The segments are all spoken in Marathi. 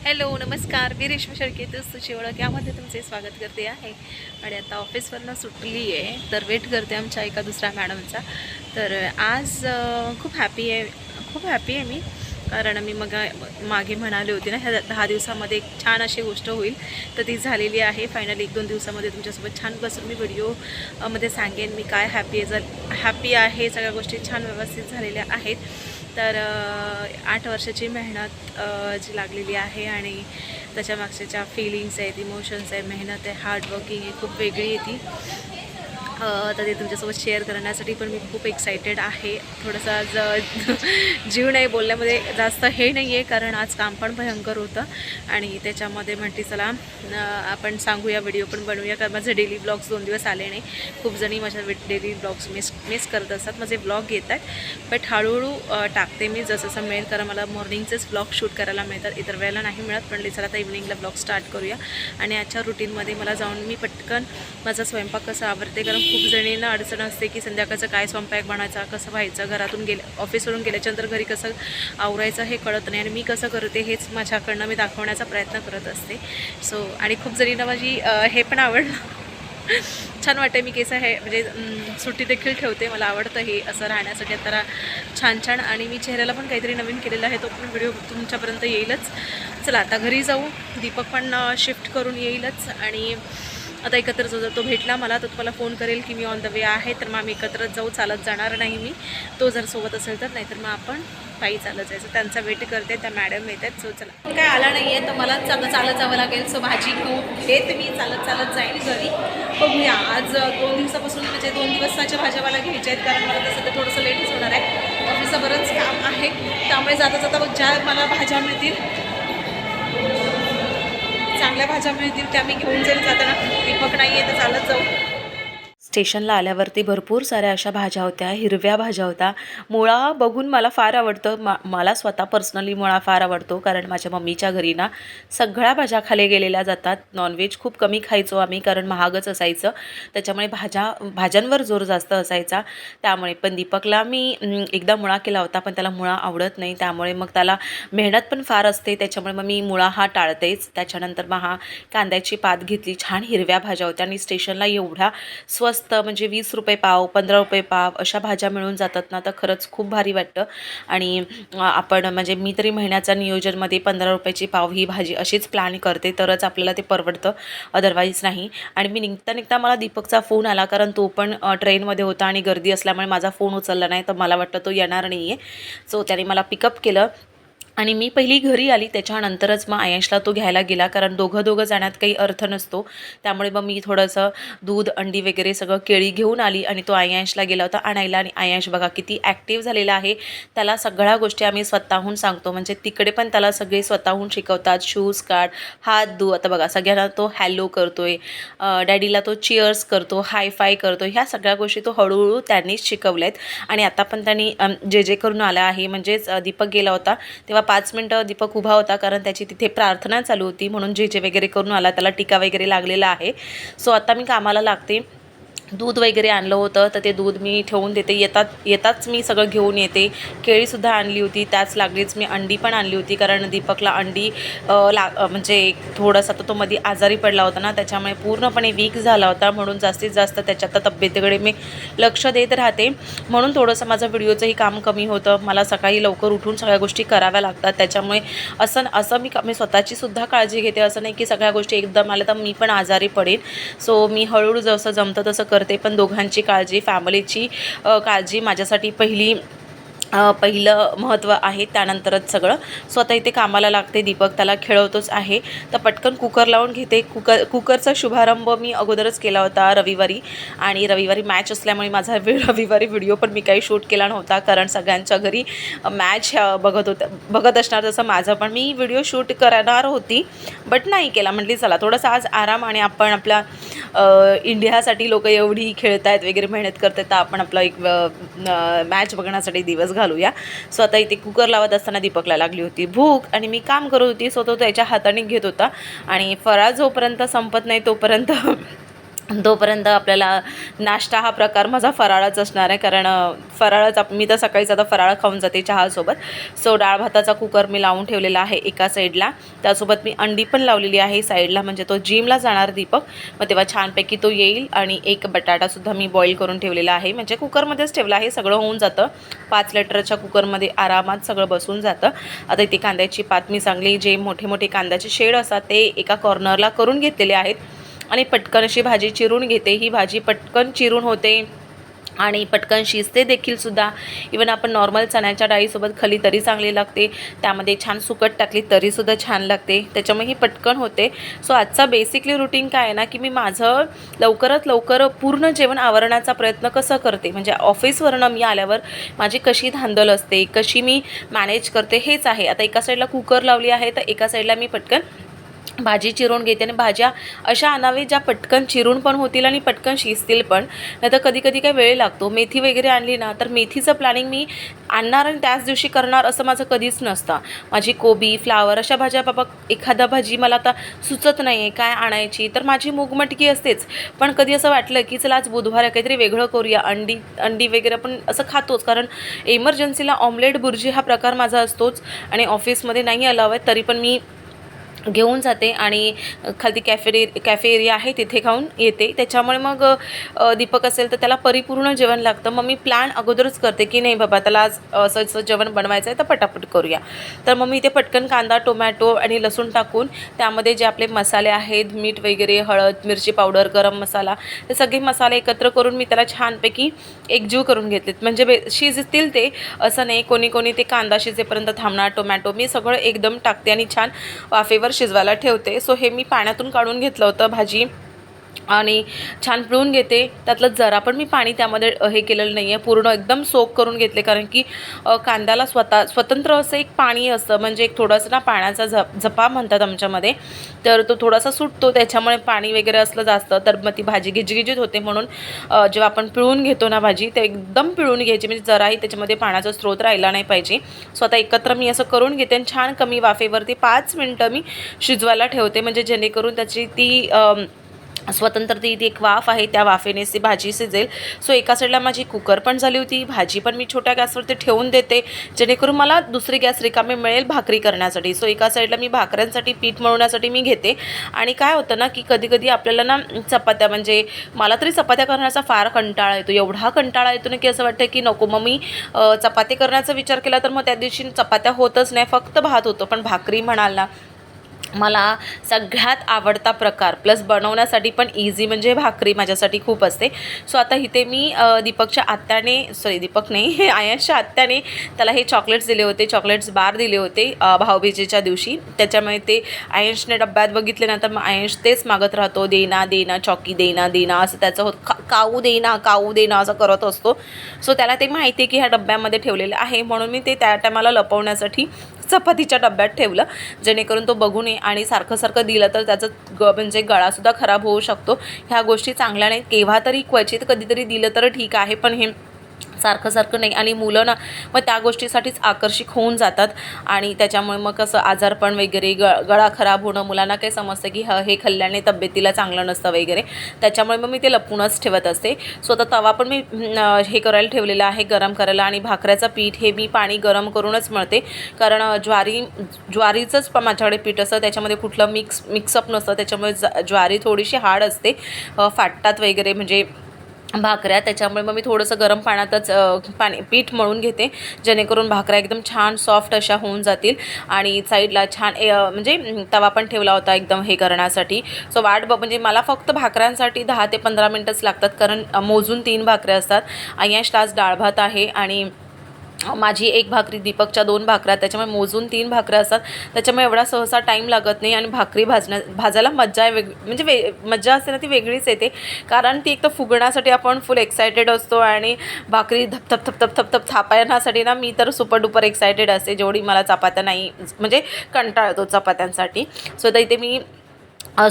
हॅलो नमस्कार, मी रेश्मा शेळके तुझी ओळख यामध्ये तुमचे स्वागत करते आहे. आणि आता ऑफिसवरनं सुटली आहे तर वेट करते आमच्या एका दुसऱ्या मॅडमचा. तर आज खूप हॅपी आहे मी, कारण मी मागे म्हणाले होते ना, ह्या 10 दिवसामध्ये एक छान अशी गोष्ट होईल, तर ती झालेली आहे. फायनली 1-2 दिवसामध्ये तुमच्यासोबत छान बसून मी व्हिडिओ मध्ये सांगेन मी काय हॅपी आहे. सगळ्या गोष्टी छान व्यवस्थित झालेल्या आहेत. तर 8 वर्षाची मेहनत जी लागलेली आहे आणि त्याच्या मागच्या ज्या फीलिंग्स आहेत, इमोशन्स आहे, मेहनत आहे, हार्डवर्किंग आहे, खूप वेगळी आहे ती. तर ते तुमच्यासोबत शेअर करण्यासाठी पण मी खूप एक्सायटेड आहे. थोडंसं आज जीव नाही बोलण्यामध्ये जास्त हे नाही आहे, कारण आज काम पण भयंकर होतं आणि त्याच्यामध्ये म्हटली चला आपण सांगूया, व्हिडिओ पण बनवूया, कारण माझे डेली ब्लॉग्स 2 दिवस आले नाही. खूप जणी माझ्या डेली ब्लॉग्स मिस करत असतात, माझे ब्लॉग येत आहेत, बट हळूहळू टाकते मी जसं जसं मिळेल, कारण मला मॉर्निंगचेच ब्लॉग शूट करायला मिळतात, इतर वेळेला नाही मिळत. पण चला आता इव्हनिंगला ब्लॉग स्टार्ट करूया. आणि आजच्या रुटीनमध्ये मला जाऊन मी पटकन माझा स्वयंपाक कसं आवडते, कारण खूप जणींना अडचण असते की संध्याकाळचं काय स्वयंपाक बनायचा, कसं व्हायचं, घरातून ऑफिसवरून गेल्याच्यानंतर घरी कसं आवरायचं हे कळत नाही, आणि मी कसं करते हेच माझ्याकडनं मी दाखवण्याचा प्रयत्न करत असते. आणि खूप जणींना माझी हे पण आवडलं. छान वाटते, मी केस आहे म्हणजे सुट्टी देखील ठेवते, मला आवडतं हे असं राहण्यासाठी. आता छान आणि मी चेहऱ्याला पण काहीतरी नवीन केलेलं आहे, तो पण व्हिडिओ तुमच्यापर्यंत येईलच. चला आता घरी जाऊ, दीपक पण शिफ्ट करून येईलच. आणि आता एकत्र जर तो भेटला मला तर तुम्हाला फोन करेल की मी ऑन द वे आहे, तर मग आम्ही एकत्रच जाऊ, चालत जाणार नाही मी, तो जर सोबत असेल तर, नाहीतर मग आपण पायी चालत जायचं. त्यांचा वेट करते, त्या मॅडम येत आहेत. सो चला, काय आला नाही आहे तर मला चालत जावं लागेल. सो भाजी घेत मी चालत जाईल घरी. बघूया, आज 2 दिवसापासून म्हणजे 2 दिवसाच्या भाज्या मला घ्यायच्या आहेत, कारण मला तसं तर थोडंसं लेटच होणार आहे, ऑफिसचं बरंच काम आहे. त्यामुळे जाता बघ ज्या मला भाज्या मिळतील, चांगल्या भाज्या मिळतील त्या मी घेऊन जाईल जाताना. दीपक नाही आहे तर चालत जाऊ. स्टेशनला आल्यावरती भरपूर साऱ्या अशा भाज्या होत्या, हिरव्या भाज्या होत्या. मुळा बघून मला फार आवडतं, मला स्वतः पर्सनली मुळा फार आवडतो, कारण माझ्या मम्मीच्या घरी ना सगळ्या भाज्या खाली गेलेल्या जातात. नॉनव्हेज खूप कमी खायचो आम्ही, कारण महागच असायचं, त्याच्यामुळे भाज्यांवर जोर जास्त असायचा. त्यामुळे पण दीपकला मी एकदा मुळा केला होता, पण त्याला मुळा आवडत नाही, त्यामुळे मग त्याला मेहनत पण फार असते, त्याच्यामुळे मग मी मुळा हा टाळतेच. त्याच्यानंतर मग कांद्याची पात घेतली, छान हिरव्या भाज्या होत्या. आणि स्टेशनला एवढ्या स्वस्त, म्हणजे 20 रुपये पाव, 15 रुपये पाव अशा भाज्या मिळून जातात ना, तर खरंच खूप भारी वाटतं. आणि आपण म्हणजे मी तरी महिन्याचा नियोजनमध्ये 15 रुपयाची पाव ही भाजी अशीच प्लॅन करते, तरच आपल्याला ते परवडतं, अदरवाईज नाही. आणि मी निघता मला दीपकचा फोन आला, कारण तो पण ट्रेनमध्ये होता आणि गर्दी असल्यामुळे माझा फोन उचलला नाही, तर मला वाटतं तो येणार नाही आहे. सो त्याने मला पिकअप केलं आणि मी पहिली घरी आली, त्याच्यानंतरच मग आयशला तो घ्यायला गेला, कारण दोघं जाण्यात काही अर्थ नसतो. त्यामुळे मग मी थोडंसं दूध, अंडी वगैरे सगळं, केळी घेऊन आली आणि तो आयशला गेला होता आणायला. आणि आयश बघा किती ॲक्टिव्ह झालेला आहे, त्याला सगळ्या गोष्टी आम्ही स्वतःहून सांगतो, म्हणजे तिकडे पण त्याला सगळे स्वतःहून शिकवतात. शूज काढ, हात धु, आता बघा सगळ्यांना तो हॅलो करतोय, डॅडीला तो चिअर्स करतो, हाय फाय करतो, ह्या सगळ्या गोष्टी तो हळूहळू त्यांनीच शिकवल्या आहेत. आणि आता पण त्यांनी जे करून आला आहे, म्हणजेच दीपक गेला होता तेव्हा 5 मिनटं दीपक उभा होता, कारण त्याची तिथे प्रार्थना चालू होती, म्हणून जे वगैरे करून आला, त्याला टीका वगैरे लागलेला आहे. सो आता मी कामाला लागते. दूध वगैरे आणलं होतं, तर ते दूध मी ठेवून देते, येताच मी सगळं घेऊन येते. केळीसुद्धा आणली होती, त्याच लागलीच मी अंडी पण आणली होती, कारण दीपकला अंडी म्हणजे थोडंसं आता तो मध्ये आजारी पडला होता ना, त्याच्यामुळे पूर्णपणे वीक झाला होता, म्हणून जास्तीत जास्त त्याच्या तब्येतीकडे मी लक्ष देत राहते. म्हणून थोडंसं माझं व्हिडिओचंही काम कमी होतं, मला सकाळी लवकर उठून सगळ्या गोष्टी कराव्या लागतात, त्याच्यामुळे असं मी स्वतःची सुद्धा काळजी घेते. असं नाही की सगळ्या गोष्टी एकदम आल्या तर मी पण आजारी पडेन. सो मी हळूहळू जसं जमतं तसं करते, पण दोघांची काळजी, फॅमिलीची काळजी माझ्यासाठी पहिलं महत्त्व आहे, त्यानंतरच सगळं. स्वतः इथे कामाला लागते, दीपक त्याला खेळवतोच आहे, तर पटकन कुकर लावून घेते. कुकरचा शुभारंभ मी अगोदरच केला होता रविवारी, आणि रविवारी मॅच असल्यामुळे माझा रविवारी व्हिडिओ पण मी काही शूट केला नव्हता, कारण सगळ्यांच्या घरी मॅच बघत असणार, तसं माझं पण मी व्हिडिओ शूट करणार होती, बट नाही केला. म्हटली चला थोडासा आज आराम, आणि आपण आपल्या इंडियासाठी लोक एवढी खेळत आहेत वगैरे, मेहनत करतात, तर आपण आपला एक मॅच बघण्यासाठी दिवस घालूया. सो आता इथे कुकर लावत असताना दीपकला लागली होती भूक, आणि मी काम करत होती, सो तो त्याच्या हाताने घेत होता. आणि फराळ जोपर्यंत संपत नाही तोपर्यंत तोपर्यंत आपल्याला नाश्ता हा प्रकार माझा फराळच असणार आहे, कारण फराळच मी तर सकाळीच आता फराळ खाऊन जाते चहासोबत. सो डाळ भाताचा कुकर मी लावून ठेवलेला आहे एका साईडला. त्यासोबत मी अंडी पण लावलेली आहे साईडला, म्हणजे तो जिमला जाणार दीपक, मग तेव्हा छानपैकी तो येईल. आणि एक बटाटासुद्धा मी बॉईल करून ठेवलेला आहे, म्हणजे कुकरमध्येच ठेवला आहे, सगळं होऊन जातं. 5 लिटरच्या कुकरमध्ये आरामात सगळं बसून जातं. आता इथे कांद्याची पात मी चांगली जे मोठे मोठे कांद्याचे शेड असतात ते एका कॉर्नरला करून घेतलेले आहेत आणि पटकन अशी भाजी चिरून घेते. ही भाजी पटकन चिरून होते आणि पटकन शिजते देखील सुद्धा. इवन आपण नॉर्मल चण्याच्या डाळीसोबत खाल्ली तरी चांगली लागते, त्यामध्ये छान सुकट टाकली तरीसुद्धा छान लागते, त्याच्यामुळे ही पटकन होते. सो आजचा बेसिकली रुटीन काय आहे ना, की मी माझं लवकरात लवकर पूर्ण जेवण आवरण्याचा प्रयत्न कसं करते, म्हणजे ऑफिसवरनं मी आल्यावर माझी कशी धांदल असते, कशी मी मॅनेज करते हेच आहे. आता एका साईडला कुकर लावली आहे, तर एका साईडला मी पटकन भाजी चिरून घेते. आणि भाज्या अशा आणावे ज्या पटकन चिरून पण होतील आणि पटकन शिजतील पण, नाही तर कधी कधी काही वेळ लागतो. मेथी वगैरे आणली ना, तर मेथीचं प्लॅनिंग मी आणणार आणि त्याच दिवशी करणार असं माझं कधीच नसतं. माझी कोबी, फ्लावर अशा भाज्या बाबा, एखादा भाजी मला आता सुचत नाही आहे काय आणायची, तर माझी मूगमटकी असतेच. पण कधी असं वाटलं की चला आज बुधवार आहे काहीतरी वेगळं करूया, अंडी वगैरे पण असं खातोच, कारण इमर्जन्सीला ऑमलेट बुर्जी हा प्रकार माझा असतोच. आणि ऑफिसमध्ये नाही अलाव आहे तरी पण मी घेऊन जाते आणि खाली कॅफे एरिया आहे तिथे खाऊन येते. त्याच्यामुळे मग दीपक असेल तर त्याला परिपूर्ण जेवण लागतं. मग मी प्लॅन अगोदरच करते की नाही बाबा त्याला आज असं जेवण बनवायचं आहे तर पटापट करूया. तर मग मी इथे पटकन कांदा, टोमॅटो आणि लसूण टाकून त्यामध्ये जे आपले मसाले आहेत, मीठ वगैरे, हळद, मिरची पावडर, गरम मसाला, हे सगळे मसाले एकत्र करून मी त्याला छानपैकी एकजीव करून घेतलेत. म्हणजे शिजतील ते असं नाही, कोणी ते कांदा शिजेपर्यंत थांबणार, टोमॅटो मी सगळं एकदम टाकते आणि छान वाफेवर शिजवायला ठेवते. सो हे मी पाण्यातून काढून घेतलं होतं भाजी आणि छान पिळून घेते. त्यातलं जरा पण मी पाणी त्यामध्ये हे केलेलं नाही आहे, पूर्ण एकदम सोक करून घेतले, कारण की कांद्याला स्वतंत्र असं एक पाणी असतं, म्हणजे एक थोडंसं ना पाण्याचा झपा म्हणतात आमच्यामध्ये, तर तो थोडासा सुटतो. त्याच्यामुळे पाणी वगैरे असलं जास्त तर मग ती भाजी गिजगिजीत होते. म्हणून जेव्हा आपण पिळून घेतो ना भाजी, ते एकदम पिळून घ्यायची, म्हणजे जराही त्याच्यामध्ये पाण्याचा स्रोत राहिला नाही पाहिजे. सो आता एकत्र मी असं करून घेते आणि छान कमी वाफेवरती 5 मिनटं मी शिजवायला ठेवते, म्हणजे जेणेकरून त्याची ती स्वतंत्र ती एक वाफ आहे, त्या वाफेनेच ती भाजी शिजेल. सो एका साईडला माझी कुकर पण झाली होती, भाजी पण मी छोट्या गॅसवरती ठेवून देते, जेणेकरून मला दुसरी गॅस रिकामी मिळेल भाकरी करण्यासाठी. सो एका साईडला मी भाकऱ्यांसाठी पीठ मळण्यासाठी मी घेते. आणि काय होतं ना, की कधी कधी आपल्याला ना चपात्या, म्हणजे मला तरी चपात्या करण्याचा फार कंटाळा येतो, एवढा कंटाळा येतो ना की असं वाटतं की नको. मग मी चपाती करण्याचा विचार केला तर मग त्या दिवशी चपात्या होतच नाही, फक्त भात होतो. पण भाकरी म्हणाल ना, मला सगळ्यात आवडता प्रकार प्लस बनवण्यासाठी पण इझी म्हणजे भाकरी माझ्यासाठी खूप असते. सो आता इथे मी दीपक नाही आयशच्या आत्याने त्याला हे चॉकलेट्स दिले होते, चॉकलेट्स बार दिले होते भाऊबीजेच्या दिवशी. त्याच्यामुळे ते आयशने डब्यात बघितले ना, तर मग आयश तेच मागत राहतो, देना देना चॉकी देना देना असं त्याचं काऊ देना असं करत असतो. सो त्याला ते माहिती आहे की ह्या डब्यामध्ये ठेवलेलं आहे, म्हणून मी ते त्या टायमाला लपवण्यासाठी चपातीच्या डब्यात ठेवलं, जेणेकरून तो बघू नये. आणि सारखं दिलं तर त्याचं म्हणजे गळासुद्धा खराब होऊ शकतो. ह्या गोष्टी चांगल्या नाहीत. केव्हा तरी क्वचित कधीतरी दिलं तर ठीक आहे, पण हे सारखं नाही. आणि मुलं ना मग त्या गोष्टीसाठीच आकर्षित होऊन जातात आणि त्याच्यामुळे मग कसं आजारपण वगैरे, गळा खराब होणं, मुलांना काही समजतं की हे खाल्ल्याने तब्येतीला चांगलं नसतं वगैरे, त्याच्यामुळे मग मी ते लपूनच ठेवत असते. सो आता तवा पण मी हे करायला ठेवलेला आहे गरम करायला. आणि भाकऱ्याचं पीठ हे मी पाणी गरम करूनच मळते, कारण ज्वारीचंच माझ्याकडे पीठ असतं, त्याच्यामध्ये कुठलं मिक्सअप नसतं, त्याच्यामुळे ज्वारी थोडीशी हार्ड असते, फाटतात वगैरे म्हणजे भाकऱ्या. त्याच्यामुळे मग मी थोडंसं गरम पाण्यातच पीठ मळून घेते, जेणेकरून भाकऱ्या एकदम छान सॉफ्ट अशा होऊन जातील. आणि साईडला छान म्हणजे तवा पण ठेवला होता एकदम हे करण्यासाठी. सो म्हणजे मला फक्त भाकऱ्यांसाठी 10 ते 15 मिनटंच लागतात, कारण मोजून 3 भाकऱ्या असतात. आयशला आज डाळ भात आहे आणि माझी 1 भाकरी, दीपकच्या 2 भाकऱ्या, त्याच्यामुळे मोजून 3 भाकऱ्या असतात. त्याच्यामुळे एवढा सहसा टाईम लागत नाही. आणि भाकरी भाजायला मज्जा आहे, म्हणजे मज्जा असते ना ती वेगळीच येते, कारण ती एक तर फुगण्यासाठी आपण फुल एक्सायटेड असतो आणि भाकरी धप थापायण्यासाठी ना मी तर सुपर डुपर एक्सायटेड असते, जेवढी मला चपात्या नाही, म्हणजे कंटाळा येतो चपात्यांसाठी. सो आता इथे मी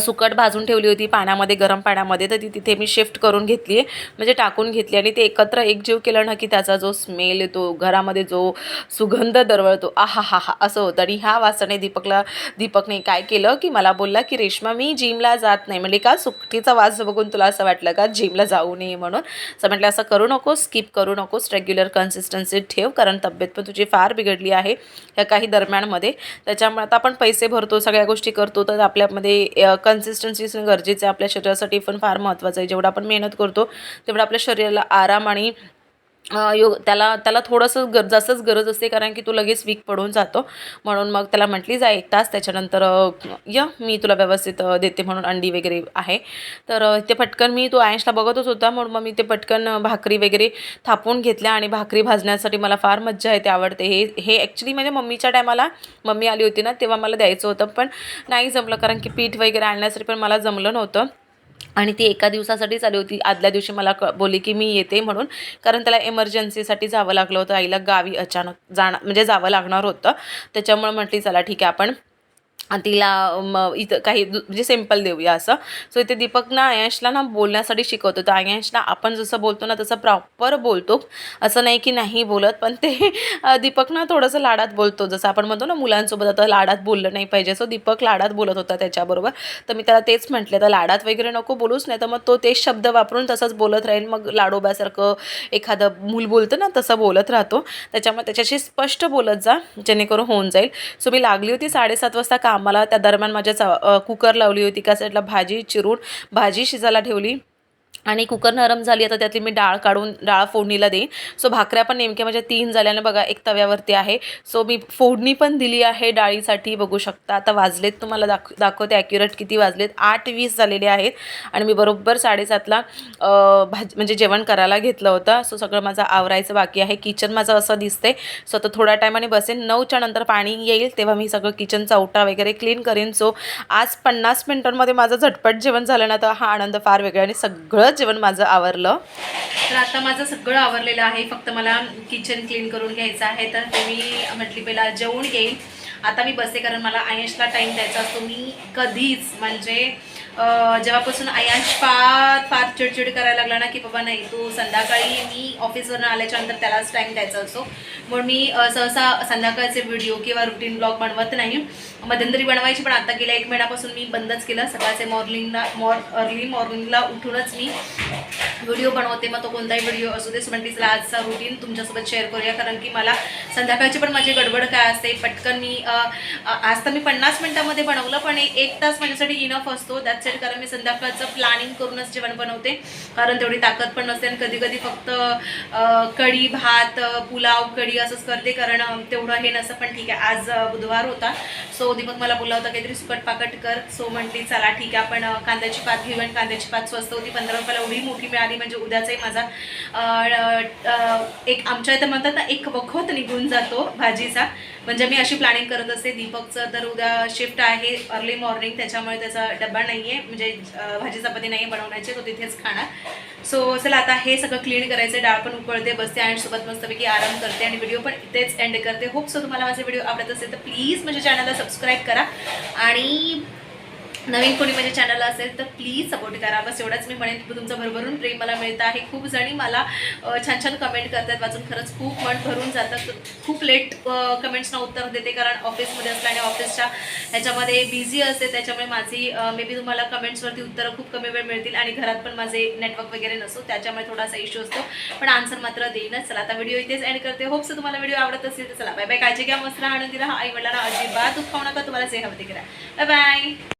सुकट भाजून ठेवली होती पाण्यामध्ये, गरम पाण्यामध्ये, तर ती तिथे मी शिफ्ट करून घेतली आहे, म्हणजे टाकून घेतली आणि ते एकत्र एकजीव केलं ना की त्याचा जो स्मेल येतो, घरामध्ये जो सुगंध दरवळतो, आहा हा हा असं होतं. आणि ह्या वासाने दीपकने काय केलं की मला बोलला की रेश्मा मी जिमला जात नाही. म्हणजे का सुकटीचा वास बघून तुला असं वाटलं का जिमला जाऊ नये म्हणून? असं म्हटलं असं करू नकोस, स्किप करू नकोस, रेग्युलर कन्सिस्टन्सी ठेव, कारण तब्येत पण तुझी फार बिघडली आहे ह्या काही दरम्यानमध्ये. त्याच्यामुळे आता आपण पैसे भरतो, सगळ्या गोष्टी करतो, तर आपल्यामध्ये कन्सिस्टन्सी गरजेचं आहे. आपल्या शरीरासाठी पण फार महत्त्वाचं आहे. जेवढं आपण मेहनत करतो तेवढं आपल्या शरीराला आराम आणि त्याला थोडंसं जास्तच गरज असते, कारण की तो लगेच वीक पडून जातो. म्हणून मग त्याला म्हटली जा 1 तास, त्याच्यानंतर मी तुला व्यवस्थित देते म्हणून अंडी वगैरे आहे. तर ते पटकन मी तो आयशला बघतच होता, म्हणून मग मी ते पटकन भाकरी वगैरे थापून घेतल्या. आणि भाकरी भाजण्यासाठी मला फार मज्जा येते, आवडते. हे ॲक्च्युली म्हणजे मम्मीच्या टायमाला मम्मी आली होती ना तेव्हा मला द्यायचं होतं, पण नाही जमलं, कारण की पीठ वगैरे आणण्यासाठी पण मला जमलं नव्हतं. आणि ती एका दिवसासाठीच आली होती. आदल्या दिवशी मला बोलली की मी येते म्हणून, कारण त्याला एमर्जन्सीसाठी जावं लागलं होतं, आईला गावी अचानक म्हणजे जावं लागणार होतं. त्याच्यामुळे म्हटली चला ठीक आहे आपण तिला इथं काही म्हणजे सिम्पल देऊया असं. सो इथे दीपक ना आयशला ना बोलण्यासाठी शिकवतो. तर आयशला आपण जसं बोलतो ना तसं प्रॉपर बोलतो, असं नाही की नाही बोलत, पण ते दीपक ना थोडंसं लाडात बोलतो. जसं आपण म्हणतो ना मुलांसोबत आता लाडात बोललं नाही पाहिजे, सो दीपक लाडात बोलत होता त्याच्याबरोबर. तर मी त्याला तेच म्हटलं, तर लाडात वगैरे नको बोलूच, नाही तर मग तो तेच शब्द वापरून तसंच बोलत राहील, मग लाडोबासारखं एखादं मूल बोलतं ना तसं बोलत राहतो. त्याच्यामुळे त्याच्याशी स्पष्ट बोलत जा, जेणेकरून होऊन जाईल. सो मी लागली होती 7:30 वाजता कामाला. त्या दरम्यान माझ्या कुकर लावली होती, का साईडला भाजी चिरून भाजी शिजायला ठेवली. आणि कुकर नरम झाली, आता त्यातली मी डाळ काढून डाळ फोडणीला देईन. सो भाकऱ्या पण नेमक्या माझ्या 3 झाल्यानं बघा, एक तव्यावरती आहे. सो मी फोडणी पण दिली आहे डाळीसाठी, बघू शकता. आता वाजलेत, तुम्हाला दाखवते ॲक्युरेट किती वाजलेत, 8:20 झालेले आहेत. आणि मी बरोबर 7:30ला म्हणजे जेवण करायला घेतलं होतं. सो सगळं माझं आवरायचं बाकी आहे. किचन माझं असं दिसतंय. सो आता थोड्या टायमाने बसेन, 9च्या नंतर पाणी येईल तेव्हा मी सगळं किचनचा ओटा वगैरे क्लीन करेन. सो आज 50 मिनिटांमध्ये माझं झटपट जेवण झालं ना, तर हा आनंद फार वेगळा. आणि सगळं जेवण माझं आवरलं. तर आता माझं सगळं आवरलेलं आहे, फक्त मला किचन क्लीन करून घ्यायचं आहे. तर ते मी म्हटली पहिला जेवून घेईल, आता मी बसते, कारण मला आयशला टाईम द्यायचा असतो. मी कधीच म्हणजे जेव्हापासून आयश फार चिडचिड करायला लागला ना की बाबा नाही तू संध्याकाळी, मी ऑफिसवरून आल्याच्यानंतर त्यालाच टाईम द्यायचा असतो. म्हणून मी सहसा संध्याकाळचे व्हिडिओ किंवा रुटीन ब्लॉग बनवत नाही. मध्यंतरी बनवायची, पण आता गेल्या 1 महिन्यापासून मी बंदच केलं. सकाळचे अर्ली मॉर्निंगला उठूनच मी व्हिडिओ बनवते, मग तो कोणताही व्हिडिओ असू दे. म्हणजे चला आजचा रुटीन तुमच्यासोबत शेअर करूया, कारण की मला संध्याकाळची पण माझी गडबड काय असते. पटकन मी आज तर मी 50 मिनिटामध्ये बनवलं, पण 1 तास माझ्यासाठी इनफ असतो. दॅट्स इट, कारण मी संध्याकाळचं प्लॅनिंग करूनच जेवण बनवते, कारण तेवढी ताकद पण नसते. आणि कधी कधी फक्त कढी भात पुलाव कढी असंच करते, कारण तेवढं हे नसतं. पण ठीक आहे, आज बुधवार होता. सो दीपक मला बोलला होता काहीतरी सुकट पाकट कर. सो म्हटली चला ठीक आहे, आपण कांद्याची पात घेऊया. कांद्याची पात स्वस्त होती, 15 रुपयाला एवढी मोठी मिळाली, म्हणजे उद्याचाही माझा एक आमच्या इथं म्हणतात ना एक वखत निघून जातो भाजीचा. म्हणजे मी अशी प्लॅनिंग करत असते. दीपकचं तर उद्या शिफ्ट आहे अर्ली मॉर्निंग, त्याच्यामुळे त्याचा डबा नाही आहे, म्हणजे भाजी चपाती नाही आहे बनवण्याची, तो तिथेच खाणार. सो चला आता हे सगळं क्लीन करायचं, डाळ पण उकळते, बसते आणि सोबत मस्तपैकी आराम करते आणि व्हिडिओ पण इथेच एंड करते. होप सो तुम्हाला माझे व्हिडिओ आवडत असेल तर प्लीज माझ्या चॅनलला सबस्क्राईब करा, आणि नवीन कोणी माझ्या चॅनलला असेल तर प्लीज सपोर्ट करा. बस एवढंच मी म्हणेन. तुमचं भरभरून प्रेम मला मिळतं आहे. खूप जणी मला छान छान कमेंट करतात, वाचून खरंच खूप मन भरून जातात. खूप लेट कमेंट्सना उत्तर देते, कारण ऑफिसमध्ये असलं आणि ऑफिसच्या ह्याच्यामध्ये बिझी असते, त्याच्यामुळे माझी मे बी तुम्हाला कमेंट्सवरती उत्तरं खूप कमी वेळ मिळतील, आणि घरात पण माझे नेटवर्क वगैरे नसतो, त्याच्यामुळे थोडासा इश्यू असतो, पण आन्सर मात्र देईनच. चला आता व्हिडिओ इथेच एंड करते. होप सो तुम्हाला व्हिडिओ आवडत असेल तर चला बाय बाय. काळजी घ्या, मस्त राहा, आनंदी राहा, आई वडिलांना अजिबात दुखावू नका, तुम्हाला जे हवं ते करा. Bye bye.